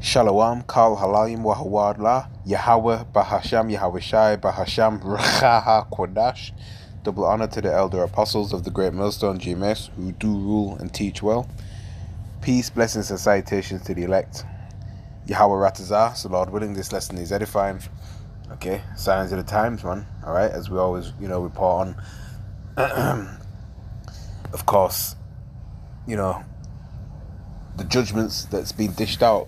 Shalom, Kal Halayim Wahawadla, Yahweh, Bahasham, Yahweh Shai, Bahasham, Rachaha Kodash. Double honor to the elder apostles of the great millstone GMS who do rule and teach well. Peace, blessings, and salutations to the elect. Yahweh Ratazah, so Lord willing, this lesson is edifying. Okay, signs of the times, man. Alright, as we always, report on. Of course, the judgments that's been dished out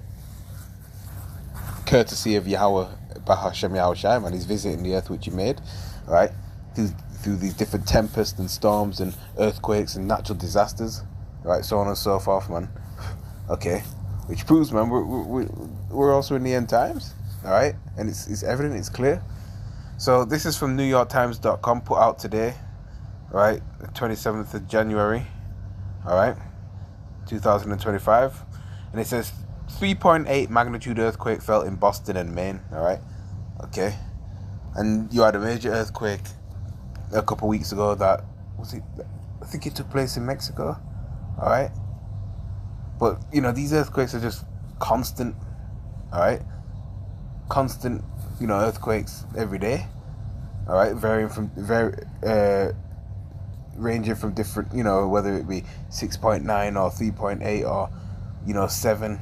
courtesy of Yahweh Bahashem Yahweh Shai, man. He's visiting the earth which he made, right? Through these different tempests and storms and earthquakes and natural disasters, right? So on and so forth, man. Okay, which proves, man, we're also in the end times, all right? And it's evident, it's clear. So this is from NewYorkTimes.com, put out today, right? The 27th of January, all right, 2025, and it says 3.8 magnitude earthquake felt in Boston and Maine. All right, okay, and you had a major earthquake a couple weeks ago. That was it. I think it took place in Mexico. All right, but these earthquakes are just constant. All right, constant. Earthquakes every day. All right, ranging from different. Whether it be 6.9 or 3.8 or 7.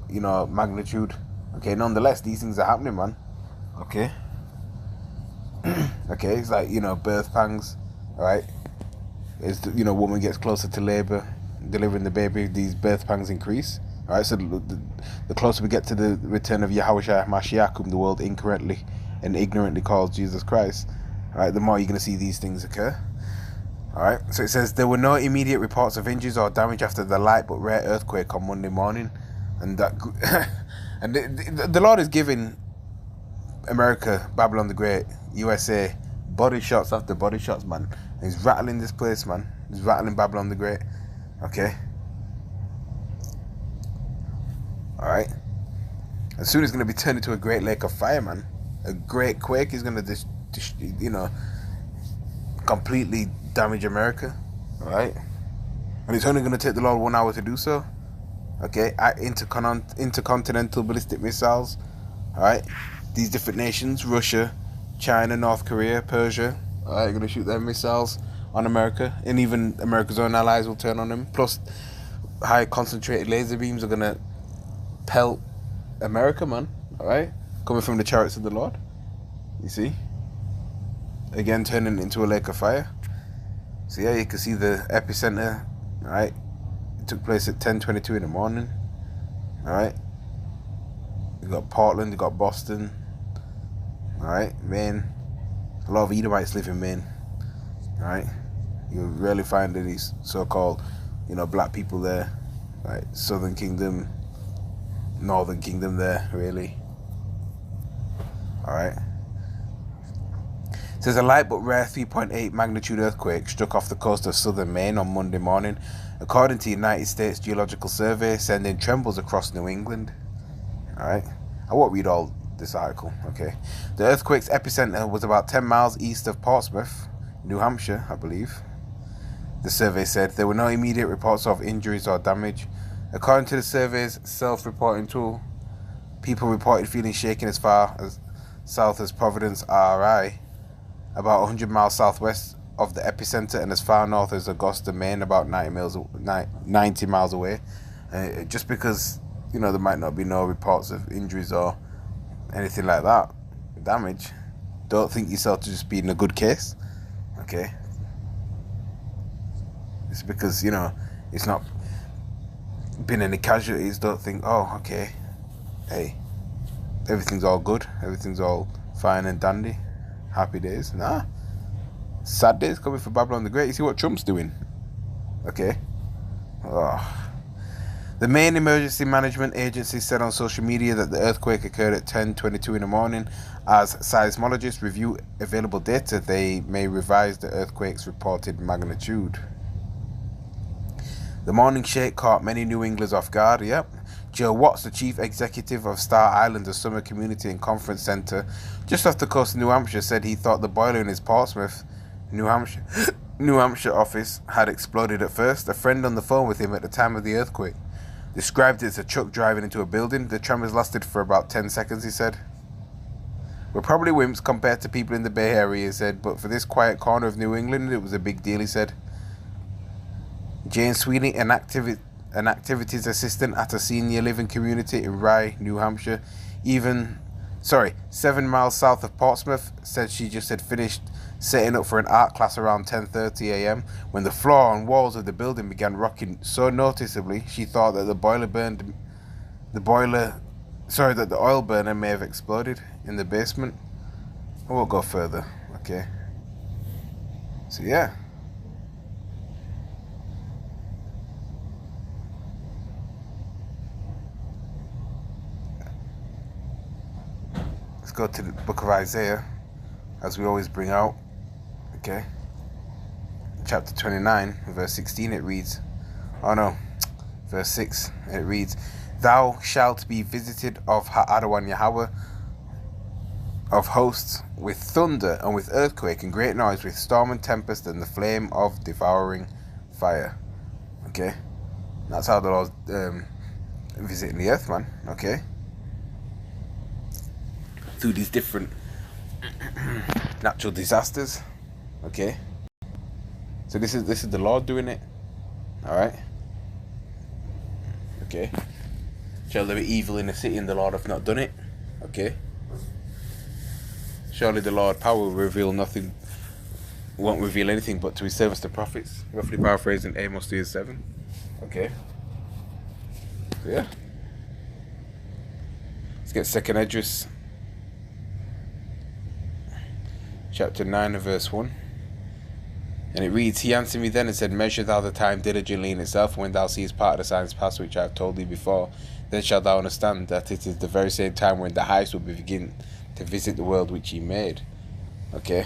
Magnitude. Okay, nonetheless, these things are happening, man. Okay. Okay, it's like, birth pangs. Alright. As woman gets closer to labor, delivering the baby, these birth pangs increase. Alright, so the closer we get to the return of Yahushua Mashiach, whom the world incorrectly and ignorantly calls Jesus Christ, alright, the more you're going to see these things occur. Alright, so it says there were no immediate reports of injuries or damage after the light but rare earthquake on Monday morning. And that, and the Lord is giving America, Babylon the Great, USA, body shots after body shots, man. And he's rattling this place, man. He's rattling Babylon the Great. Okay. All right. And soon it's going to be turned into a great lake of fire, man. A great quake is going to, completely damage America. All right. And it's only going to take the Lord 1 hour to do so. Okay, intercontinental ballistic missiles. All right, these different nations: Russia, China, North Korea, Persia. All right, going to shoot their missiles on America, and even America's own allies will turn on them. Plus, high concentrated laser beams are going to pelt America, man. All right, coming from the chariots of the Lord. You see, again turning into a lake of fire. So yeah, you can see the epicenter. All right. Took place at 10:22 in the morning. Alright. You got Portland, you got Boston. Alright, Maine. A lot of Edomites live in Maine. Alright. You rarely find any so-called, black people there. Right. Southern Kingdom, Northern Kingdom there, really. Alright. It says a light but rare 3.8 magnitude earthquake struck off the coast of southern Maine on Monday morning, according to the United States Geological Survey, sending trembles across New England. Alright, I won't read all this article, okay. The earthquake's epicenter was about 10 miles east of Portsmouth, New Hampshire, I believe. The survey said there were no immediate reports of injuries or damage. According to the survey's self-reporting tool, people reported feeling shaken as far as south as Providence, RI, about 100 miles southwest of the epicenter, and as far north as Augusta, Maine, about 90 miles away. Just because, there might not be no reports of injuries or anything like that, damage, don't think yourself to just be in a good case, okay? It's because, it's not been any casualties. Don't think, oh, okay, hey, everything's all good, everything's all fine and dandy, happy days. Nah. Sad days coming for Babylon the Great. You see what Trump's doing? Okay. Oh. The Maine Emergency Management Agency said on social media that the earthquake occurred at 10:22 in the morning. As seismologists review available data, they may revise the earthquake's reported magnitude. The morning shake caught many New Englanders off guard. Yep. Joe Watts, the chief executive of Star Island, a summer community and conference center just off the coast of New Hampshire, said he thought the boiler in his Portsmouth, New Hampshire office had exploded at first. A friend on the phone with him at the time of the earthquake described it as a truck driving into a building. The tremors lasted for about 10 seconds, he said. We're probably wimps compared to people in the Bay Area, he said, but for this quiet corner of New England, it was a big deal, he said. Jane Sweeney, an activities assistant at a senior living community in Rye, New Hampshire, 7 miles south of Portsmouth, said she just had finished setting up for an art class around 10:30 a.m. when the floor and walls of the building began rocking so noticeably she thought that the oil burner may have exploded in the basement. I won't go further, okay? So yeah. Let's go to the book of Isaiah, as we always bring out, okay? Chapter 29, verse 16, it reads, verse 6, it reads, Thou shalt be visited of Ha'adawan Yahweh of hosts with thunder and with earthquake and great noise, with storm and tempest and the flame of devouring fire. Okay? That's how the Lord's visiting the earth, man. Okay? Through these different natural disasters. Okay? So this is the Lord doing it. Alright? Okay? Shall there be evil in the city and the Lord hath not done it? Okay? Surely the Lord power will reveal nothing, won't reveal anything but to his servants the prophets. Roughly paraphrasing Amos 3:7. Okay? So yeah. Let's get 2nd Esdras. Chapter 9 and verse 1. And it reads, He answered me then and said, Measure thou the time diligently in itself, and when thou seest part of the signs past which I have told thee before, then shalt thou understand that it is the very same time when the highest will begin to visit the world which he made. Okay.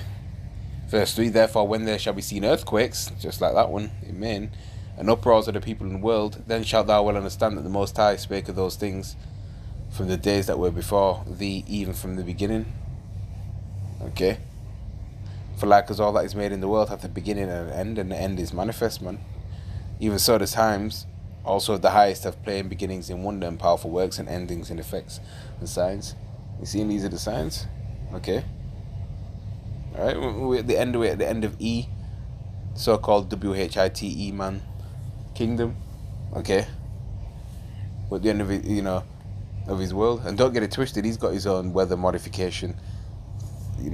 Verse 3, Therefore when there shall be seen earthquakes, just like that one in Maine, and uproars of the people in the world, then shalt thou well understand that the Most High spake of those things from the days that were before thee, even from the beginning. Okay. For like as all that is made in the world hath a beginning and an end, and the end is manifest, man. Even so the times also of the highest have plain beginnings in wonder and powerful works, and endings in effects and signs. You see, these are the signs. Okay. Alright, we're at the end of E, so-called WHITE, man, kingdom. Okay. We're at the end of it, of his world. And don't get it twisted, he's got his own weather modification,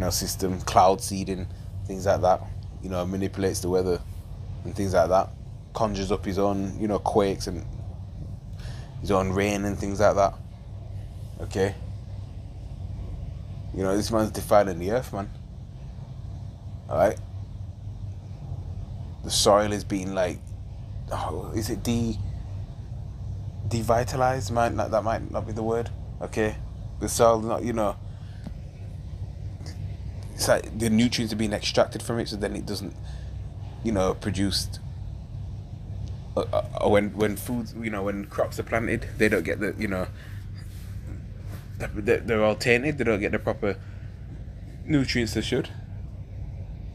system, cloud seeding, things like that. Manipulates the weather and things like that. Conjures up his own, quakes and his own rain and things like that. Okay. This man's defiling the earth, man. Alright? The soil is being is it devitalized? That might not be the word. Okay? The soil, not, it's like the nutrients are being extracted from it, so then it doesn't, produce. When foods, when crops are planted, they don't get the, they're all tainted. They don't get the proper nutrients they should.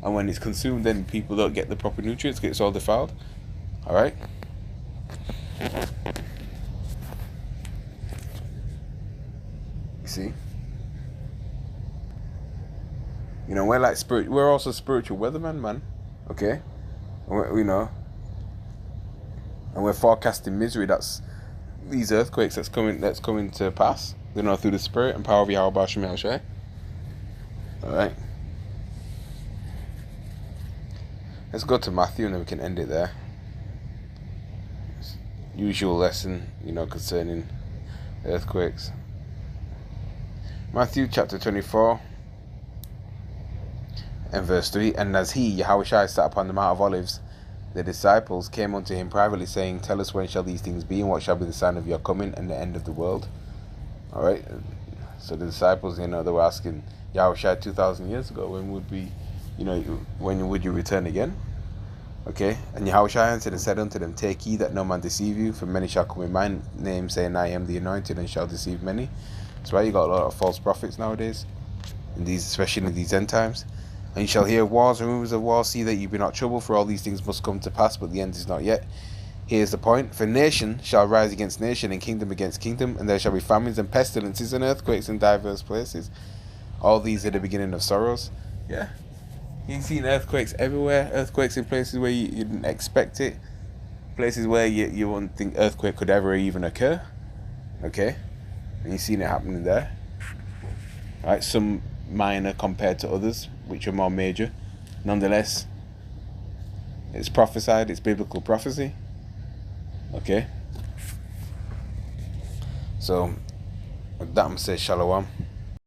And when it's consumed, then people don't get the proper nutrients. It's all defiled. All right. You see. We're like we're also spiritual weathermen, man. Okay, and and we're forecasting misery. That's these earthquakes that's coming to pass. Through the spirit and power of Yahweh B'Shem Yahushai. All right. Let's go to Matthew and then we can end it there. Usual lesson, concerning earthquakes. Matthew chapter 24. And verse 3, And as he, Yahushua, sat upon the Mount of Olives, the disciples came unto him privately, saying, Tell us when shall these things be, and what shall be the sign of your coming and the end of the world? Alright, so the disciples, they were asking Yahushua 2,000 years ago, when would you return again? Okay, and Yahushua answered and said unto them, Take heed that no man deceive you, for many shall come in my name, saying, I am the anointed, and shall deceive many. That's why you got a lot of false prophets nowadays, especially in these end times. And you shall hear of wars and rumors of wars. See that you be not troubled, for all these things must come to pass, but the end is not yet. Here's the point. For nation shall rise against nation, and kingdom against kingdom, and there shall be famines and pestilences and earthquakes in diverse places. All these are the beginning of sorrows. Yeah. You've seen earthquakes everywhere. Earthquakes in places where you didn't expect it. Places where you wouldn't think earthquake could ever even occur. Okay? And you've seen it happening there. Right? Some minor compared to others, which are more major. Nonetheless, it's prophesied. It's biblical prophecy. Okay? So, with that, I'm going to say shalom.